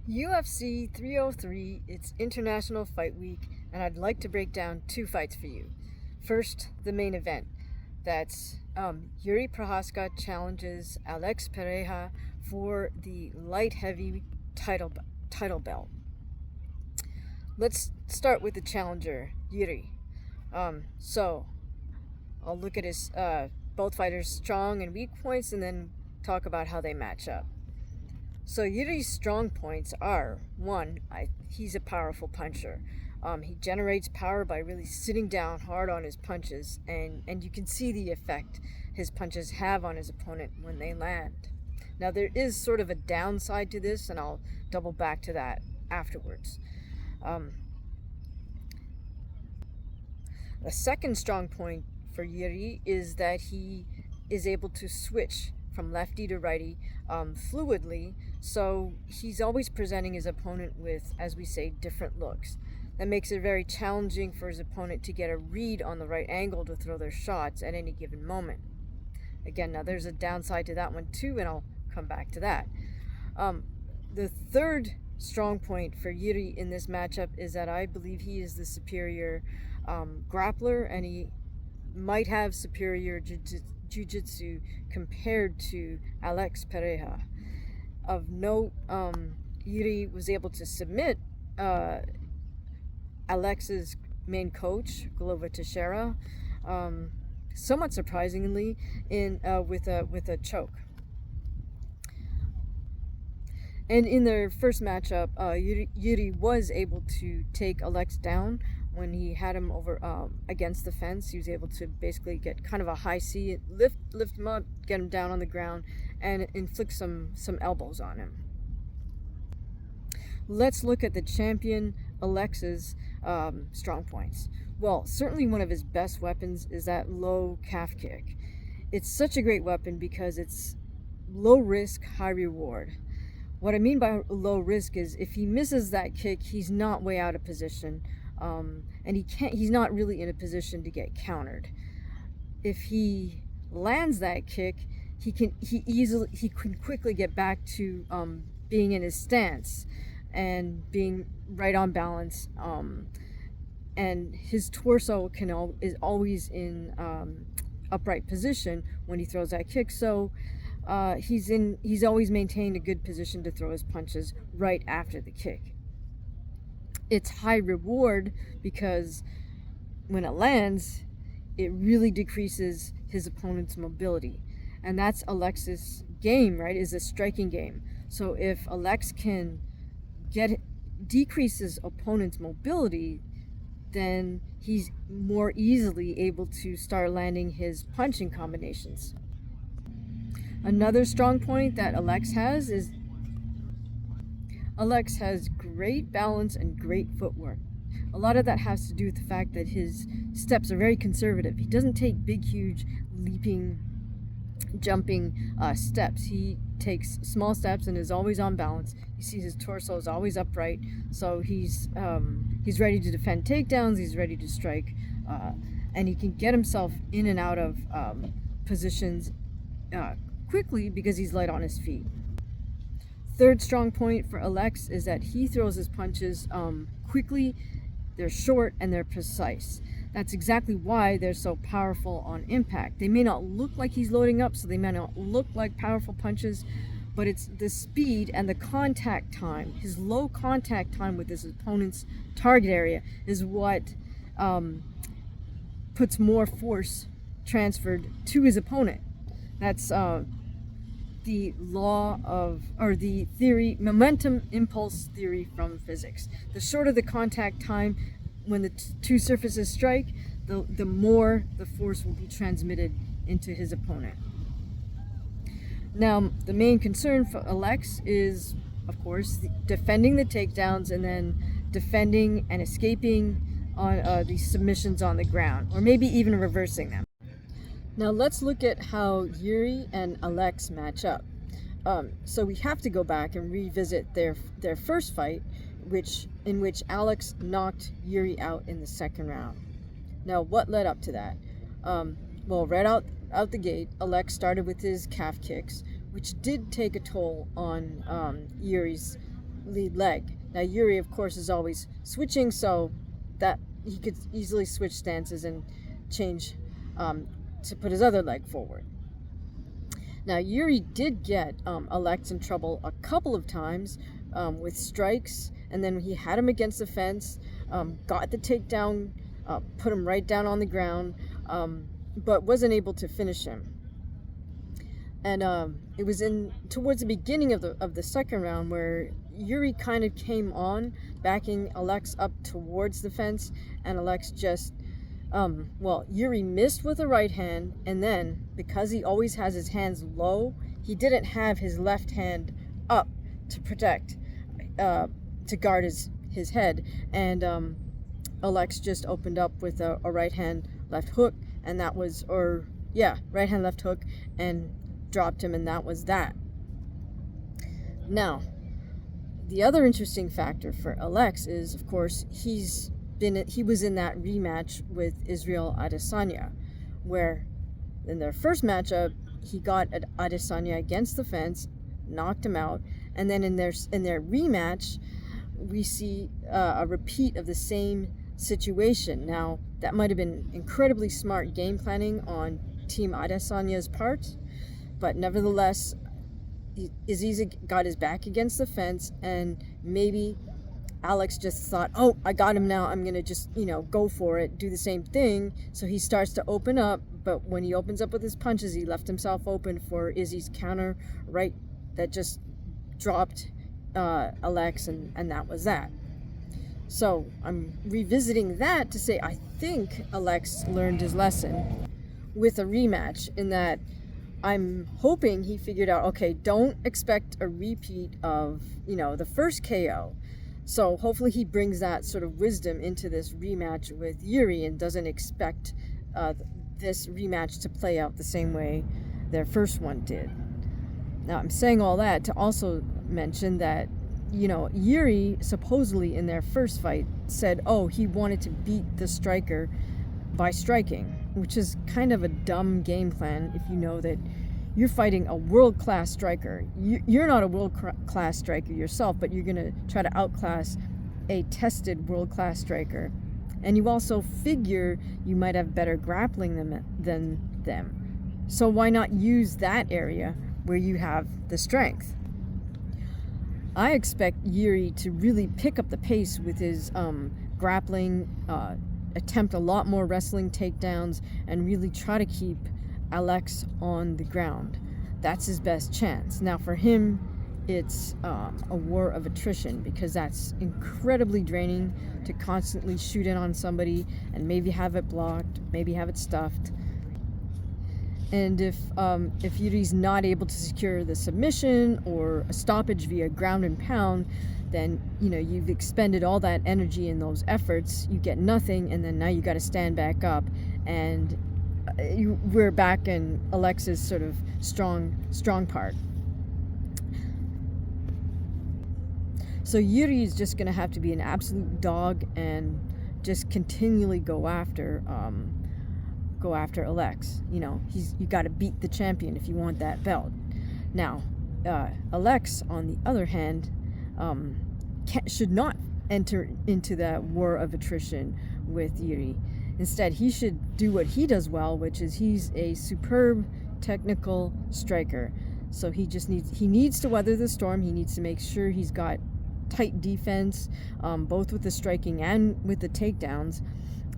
UFC 303, it's International Fight Week, and I'd like to break down two fights for you. First, the main event. That's Jiri Prochazka challenges Alex Pereira for the light heavy title belt. Let's start with the challenger, Jiri. So I'll look at his both fighters' strong and weak points, and then talk about how they match up. So Jiri's strong points are, one, he's a powerful puncher. He generates power by really sitting down hard on his punches, and you can see the effect his punches have on his opponent when they land. Now there is sort of a downside to this, and I'll double back to that afterwards. The second strong point for Jiri is that he is able to switch from lefty to righty fluidly, so he's always presenting his opponent with, as we say, different looks. That makes it very challenging for his opponent to get a read on the right angle to throw their shots at any given moment. Again, now there's a downside to that one too, and I'll come back to that. The third strong point for Jiri in this matchup is that I believe he is the superior grappler, and he might have superior jiu-jitsu compared to Alex Pereira. Of note, Jiri was able to submit Alex's main coach, Glover Teixeira, somewhat surprisingly, with a choke. And in their first matchup, Jiri was able to take Alex down when he had him over against the fence. He was able to basically get kind of a high C, lift him up, get him down on the ground, and inflict some elbows on him. Let's look at the champion Alex's strong points. Well, certainly one of his best weapons is that low calf kick. It's such a great weapon because it's low risk, high reward. What I mean by low risk is if he misses that kick, he's not way out of position. And he's not really in a position to get countered. If he lands that kick, he can quickly get back to being in his stance and being right on balance, and his torso is always in upright position when he throws that kick, so he's always maintained a good position to throw his punches right after the kick. It's high reward because when it lands, it really decreases his opponent's mobility. And that's Alex's game, right? Is a striking game. So if Alex can decrease his opponent's mobility, then he's more easily able to start landing his punching combinations. Another strong point that Alex has is Alex has great balance and great footwork. A lot of that has to do with the fact that his steps are very conservative. He doesn't take big, huge, leaping, jumping steps. He takes small steps and is always on balance. You see his torso is always upright, so he's ready to defend takedowns. He's ready to strike, and he can get himself in and out of positions quickly because he's light on his feet. Third strong point for Alex is that he throws his punches quickly, they're short, and they're precise. That's exactly why they're so powerful on impact. They may not look like he's loading up, so they may not look like powerful punches, but it's the speed and the contact time, his low contact time with his opponent's target area is what puts more force transferred to his opponent. That's the momentum impulse theory from physics. The shorter the contact time when the two surfaces strike, the more the force will be transmitted into his opponent. Now, the main concern for Alex is, of course, defending the takedowns and then defending and escaping on these submissions on the ground, or maybe even reversing them. Now let's look at how Jiri and Alex match up. So we have to go back and revisit their first fight, in which Alex knocked Jiri out in the second round. Now, what led up to that? Well, right out the gate, Alex started with his calf kicks, which did take a toll on Jiri's lead leg. Now Jiri, of course, is always switching, so that he could easily switch stances and change to put his other leg forward. Now Jiri did get Alex in trouble a couple of times with strikes, and then he had him against the fence, got the takedown, put him right down on the ground, but wasn't able to finish him. And it was towards the beginning of the second round where Jiri kind of came on, backing Alex up towards the fence, and Alex just, Jiri missed with a right hand, and then, because he always has his hands low, he didn't have his left hand up to protect, to guard his head, and Alex just opened up with a right hand left hook, and that was, right hand left hook, and dropped him, and that was that. Now, the other interesting factor for Alex is, of course, he was in that rematch with Israel Adesanya, where in their first matchup he got Adesanya against the fence, knocked him out, and then in their rematch we see a repeat of the same situation. Now, that might have been incredibly smart game planning on Team Adesanya's part, but nevertheless, Aziz got his back against the fence, and maybe Alex just thought, oh, I got him now, I'm going to just, go for it, do the same thing. So he starts to open up, but when he opens up with his punches, he left himself open for Izzy's counter right that just dropped Alex, and that was that. So I'm revisiting that to say I think Alex learned his lesson with a rematch, in that I'm hoping he figured out, okay, don't expect a repeat of, the first KO. So hopefully he brings that sort of wisdom into this rematch with Jiri and doesn't expect this rematch to play out the same way their first one did. Now, I'm saying all that to also mention that, Jiri supposedly in their first fight said, oh, he wanted to beat the striker by striking, which is kind of a dumb game plan if you know that you're fighting a world-class striker. You're not a world-class striker yourself, but you're going to try to outclass a tested world-class striker. And you also figure you might have better grappling than them. So why not use that area where you have the strength? I expect Jiri to really pick up the pace with his grappling, attempt a lot more wrestling takedowns, and really try to keep Alex on the ground. That's his best chance. Now for him, it's a war of attrition, because that's incredibly draining to constantly shoot in on somebody and maybe have it blocked, maybe have it stuffed. And if Jiri's not able to secure the submission or a stoppage via ground and pound, then you've expended all that energy in those efforts. You get nothing, and then now you got to stand back up, and we're back in Alex's sort of strong part. So Jiri is just going to have to be an absolute dog and just continually go after Alex. You got to beat the champion if you want that belt. Now, Alex, on the other hand, should not enter into that war of attrition with Jiri. Instead, he should do what he does well, which is he's a superb technical striker. So he needs to weather the storm. He needs to make sure he's got tight defense, both with the striking and with the takedowns.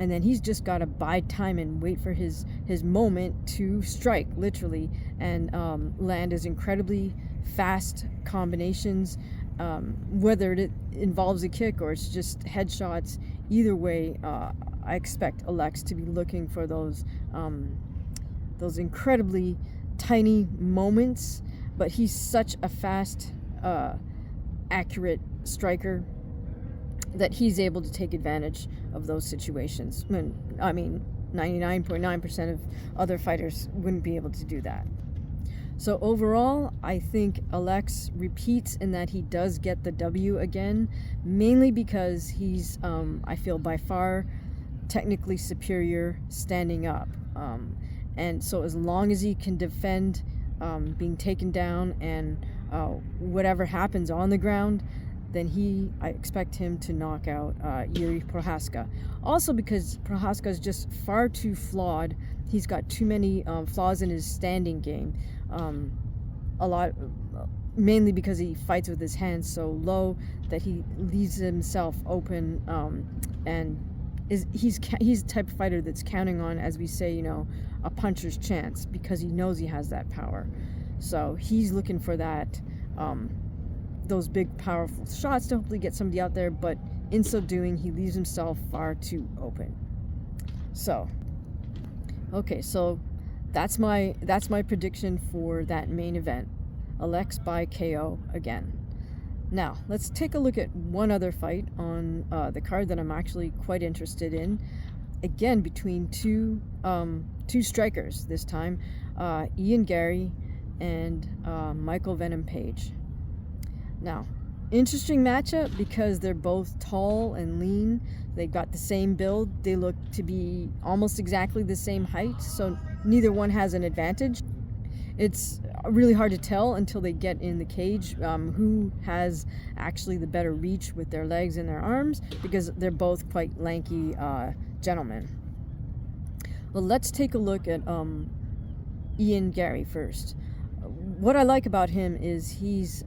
And then he's just got to bide time and wait for his moment to strike, literally, and land his incredibly fast combinations, whether it involves a kick or it's just headshots. Either way, I expect Alex to be looking for those incredibly tiny moments, but he's such a fast, accurate striker that he's able to take advantage of those situations. 99.9% of other fighters wouldn't be able to do that. So overall, I think Alex repeats in that he does get the W again, mainly because he's, I feel, by far technically superior standing up. And so as long as he can defend being taken down and whatever happens on the ground, then I expect him to knock out Jiri Prochazka. Also because Prochazka is just far too flawed. He's got too many flaws in his standing game. Mainly because he fights with his hands so low that he leaves himself open, and he's the type of fighter that's counting on, as we say, a puncher's chance, because he knows he has that power. So he's looking for that, those big powerful shots to hopefully get somebody out there, but in so doing he leaves himself far too open. So okay, so that's my prediction for that main event. Alex by KO again. Now, let's take a look at one other fight on the card that I'm actually quite interested in. Again, between two strikers this time, Garry and Michael Venom Page. Now, interesting matchup because they're both tall and lean. They've got the same build. They look to be almost exactly the same height, so neither one has an advantage. It's really hard to tell until they get in the cage who has actually the better reach with their legs and their arms, because they're both quite lanky gentlemen. Well, let's take a look at Garry first. What I like about him is he's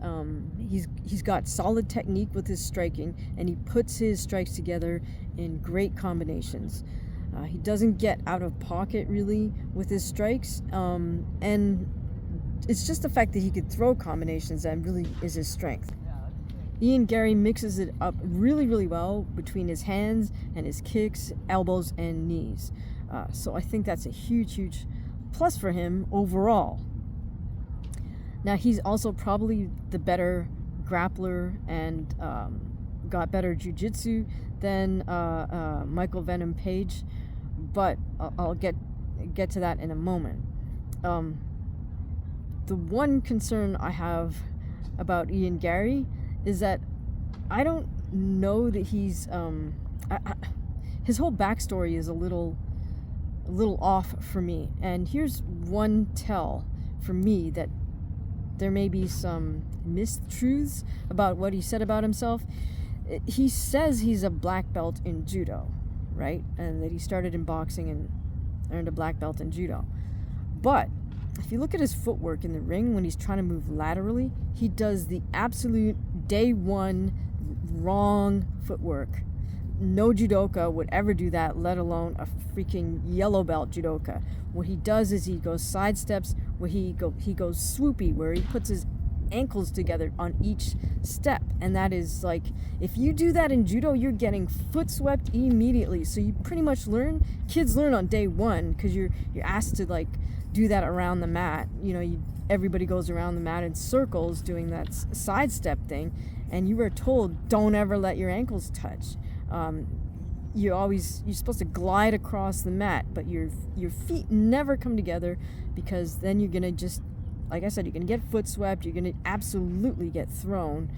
got solid technique with his striking, and he puts his strikes together in great combinations. He doesn't get out of pocket really with his strikes, and it's just the fact that he could throw combinations that really is his strength. Garry mixes it up really, really well between his hands and his kicks, elbows, and knees. So I think that's a huge, huge plus for him overall. Now, he's also probably the better grappler and got better jiu-jitsu than Michael Venom Page, but I'll get to that in a moment. The one concern I have about Garry is that I don't know that he's his whole backstory is a little off for me, and here's one tell for me that there may be some mistruths about what he said about himself. He says he's a black belt in judo, right? And that he started in boxing and earned a black belt in judo. But if you look at his footwork in the ring when he's trying to move laterally, he does the absolute day one wrong footwork. No judoka would ever do that, let alone a freaking yellow belt judoka. What he does is he goes side steps, where he goes swoopy, where he puts his ankles together on each step, and that is like, if you do that in judo, you're getting foot swept immediately. So you pretty much kids learn on day one, because you're asked to like do that around the mat. Everybody goes around the mat in circles doing that side step thing, and you were told don't ever let your ankles touch. You're supposed to glide across the mat, but your feet never come together, because then you're gonna just, like I said, you're gonna get foot swept. You're gonna absolutely get thrown.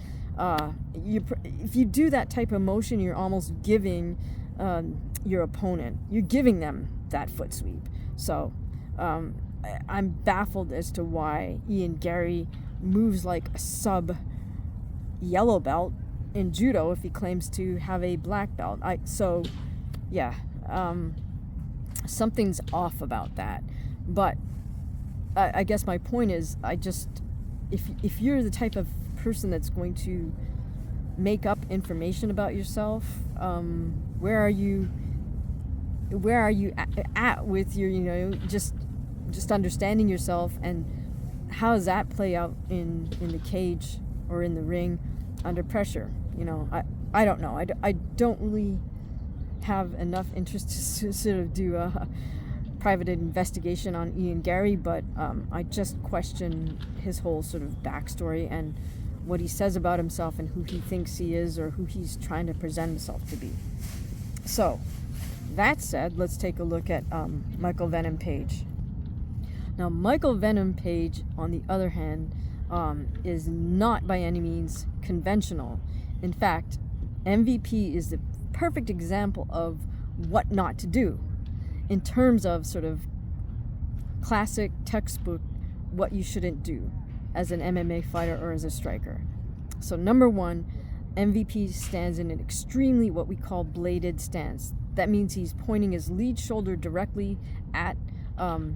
If you do that type of motion, you're almost giving your opponent, you're giving them that foot sweep. So I'm baffled as to why Garry moves like a sub yellow belt in judo if he claims to have a black belt. Something's off about that. But I guess my point is, if you're the type of person that's going to make up information about yourself, where are you at with your just understanding yourself, and how does that play out in the cage or in the ring under pressure? I don't know. I don't really have enough interest to sort of do a private investigation on Garry, but I just question his whole sort of backstory and what he says about himself and who he thinks he is, or who he's trying to present himself to be. So, that said, let's take a look at Michael Venom Page. Now, Michael Venom Page, on the other hand, is not by any means conventional. In fact, MVP is the perfect example of what not to do in terms of sort of classic textbook what you shouldn't do as an MMA fighter or as a striker. So number one, MVP stands in an extremely what we call bladed stance. That means he's pointing his lead shoulder directly at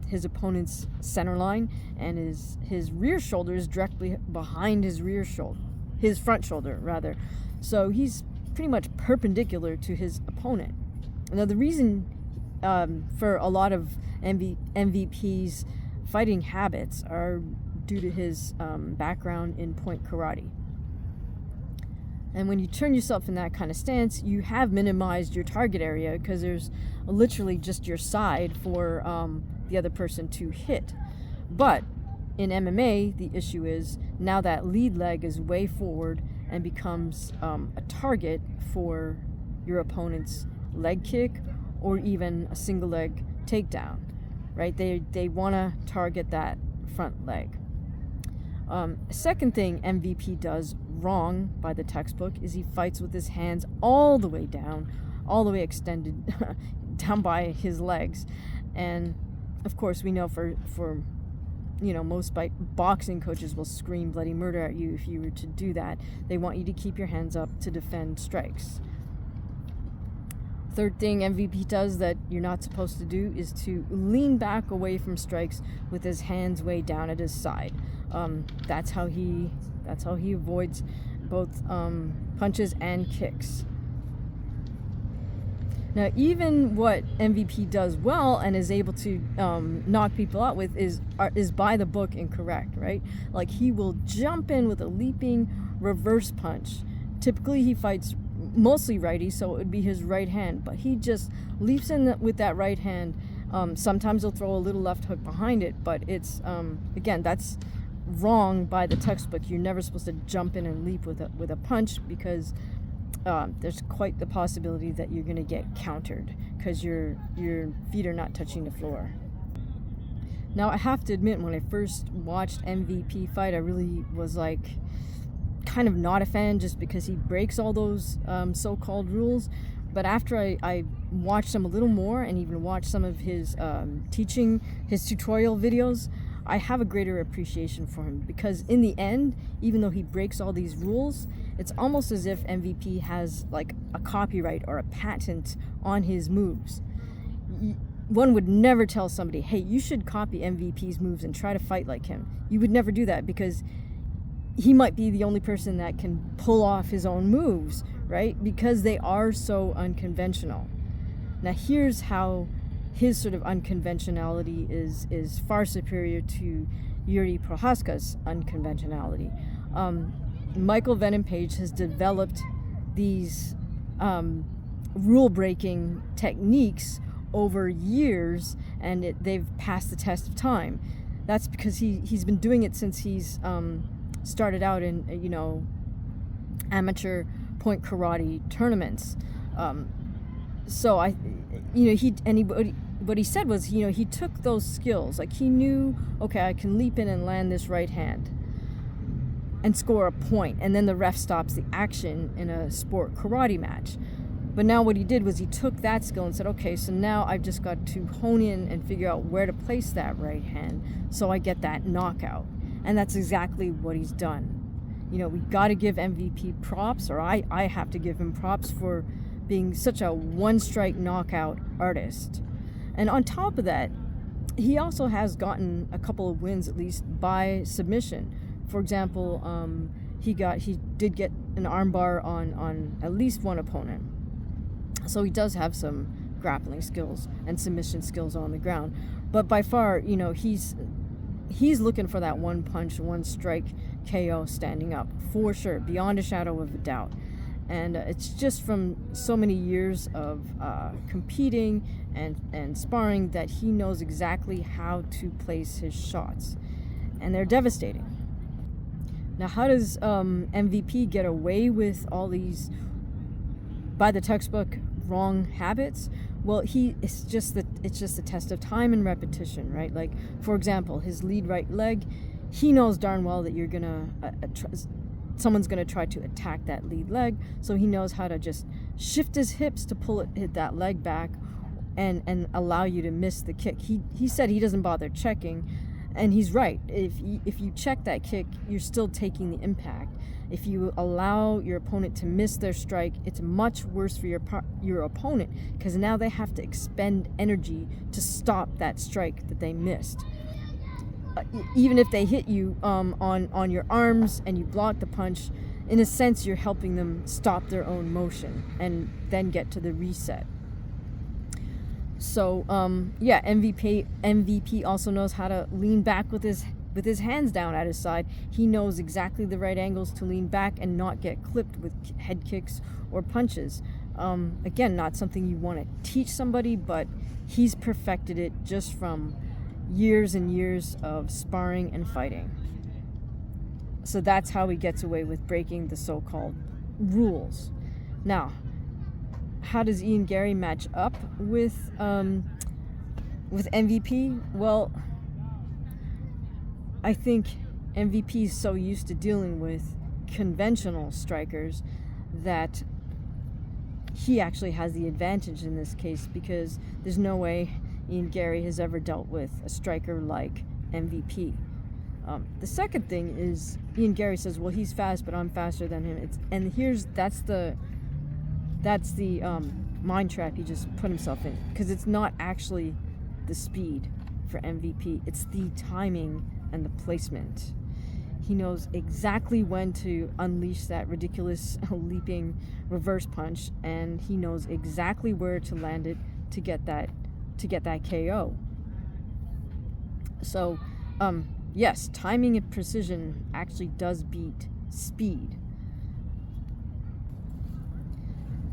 his opponent's center line, and his rear shoulder is directly behind his front shoulder rather. So he's pretty much perpendicular to his opponent. Now the reason for a lot of MVP's fighting habits are due to his background in point karate. And when you turn yourself in that kind of stance, you have minimized your target area because there's literally just your side for the other person to hit. But in MMA, the issue is now that lead leg is way forward and becomes a target for your opponent's leg kick or even a single leg takedown, right? They want to target that front leg. Second thing MVP does wrong by the textbook is he fights with his hands all the way down, all the way extended down by his legs. And of course we know for most boxing coaches will scream bloody murder at you if you were to do that. They want you to keep your hands up to defend strikes. Third thing MVP does that you're not supposed to do is to lean back away from strikes with his hands way down at his side. That's how he avoids both punches and kicks. Now, even what MVP does well and is able to knock people out with is by the book incorrect, right? Like he will jump in with a leaping reverse punch. Typically, he fights mostly righty, so it would be his right hand, but he just leaps in with that right hand. Sometimes he'll throw a little left hook behind it, but it's again, that's wrong by the textbook. You're never supposed to jump in and leap with a punch because there's quite the possibility that you're going to get countered because your feet are not touching the floor. Now, I have to admit, when I first watched MVP fight, I really was like kind of not a fan just because he breaks all those so-called rules. But after I watched him a little more and even watched some of his his tutorial videos, I have a greater appreciation for him because in the end, even though he breaks all these rules, it's almost as if MVP has like a copyright or a patent on his moves. One would never tell somebody, hey, you should copy MVP's moves and try to fight like him. You would never do that because he might be the only person that can pull off his own moves, right? Because they are so unconventional. Now here's how his sort of unconventionality is far superior to Jiri Prochazka's unconventionality. Michael Venom Page has developed these rule-breaking techniques over years, and they've passed the test of time. That's because he's been doing it since he's started out in amateur point karate tournaments. What he said was, he took those skills. Like he knew, okay, I can leap in and land this right hand and score a point, and then the ref stops the action in a sport karate match. But now what he did was he took that skill and said, okay, so now I've just got to hone in and figure out where to place that right hand so I get that knockout. And that's exactly what he's done. We got to give MVP props, or I have to give him props for being such a one-strike knockout artist. And on top of that, he also has gotten a couple of wins, at least by submission. For example, he did get an armbar on at least one opponent. So he does have some grappling skills and submission skills on the ground. But by far, he's looking for that one punch, one strike KO standing up, for sure, beyond a shadow of a doubt. And it's just from so many years of competing and sparring that he knows exactly how to place his shots. And they're devastating. Now, how does MVP get away with all these, by the textbook, wrong habits? Well, it's just a test of time and repetition, right? Like, for example, his lead right leg, he knows darn well that someone's gonna try to attack that lead leg, so he knows how to just shift his hips to hit that leg back and allow you to miss the kick. He said he doesn't bother checking, and he's right. If you check that kick, you're still taking the impact. If you allow your opponent to miss their strike, it's much worse for your opponent, because now they have to expend energy to stop that strike that they missed. Even if they hit you on your arms and you block the punch, in a sense you're helping them stop their own motion and then get to the reset. So MVP also knows how to lean back with his hands down at his side. He knows exactly the right angles to lean back and not get clipped with head kicks or punches. Again, not something you want to teach somebody, but he's perfected it just from years and years of sparring and fighting. So that's how he gets away with breaking the so-called rules. Now, how does Ian Garry match up with MVP? Well, I think MVP is so used to dealing with conventional strikers that he actually has the advantage in this case, because there's no way Ian Garry has ever dealt with a striker like MVP. The second thing is Ian Garry says, well, he's fast, but I'm faster than him. That's the mind trap he just put himself in, because it's not actually the speed for MVP, it's the timing and the placement. He knows exactly when to unleash that ridiculous leaping reverse punch, and he knows exactly where to land it to get that KO. So yes, timing and precision actually does beat speed.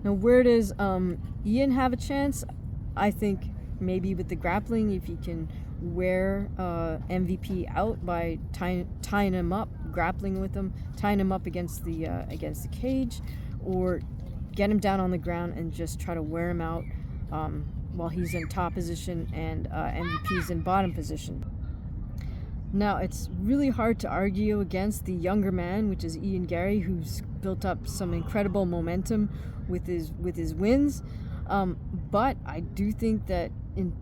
Now, where does Ian have a chance? I think maybe with the grappling, if he can wear MVP out by tying him up, grappling with him, tying him up against the cage, or get him down on the ground and just try to wear him out while he's in top position and MVP's in bottom position. Now, it's really hard to argue against the younger man, which is Ian Garry, who's built up some incredible momentum with his wins. But I do think that in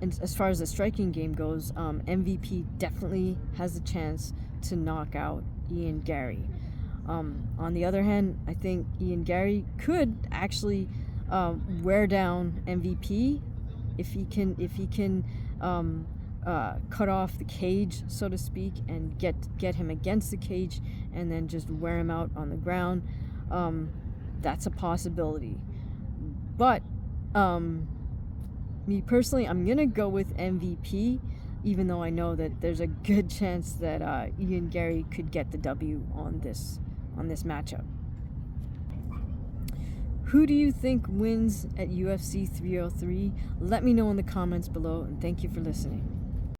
as far as the striking game goes, MVP definitely has a chance to knock out Ian Garry. On the other hand, I think Ian Garry could actually wear down MVP if he can cut off the cage, so to speak, and get him against the cage and then just wear him out on the ground. That's a possibility. But me personally, I'm gonna go with MVP, even though I know that there's a good chance that Ian Garry could get the W on this matchup. Who do you think wins at UFC 303? Let me know in the comments below, and thank you for listening.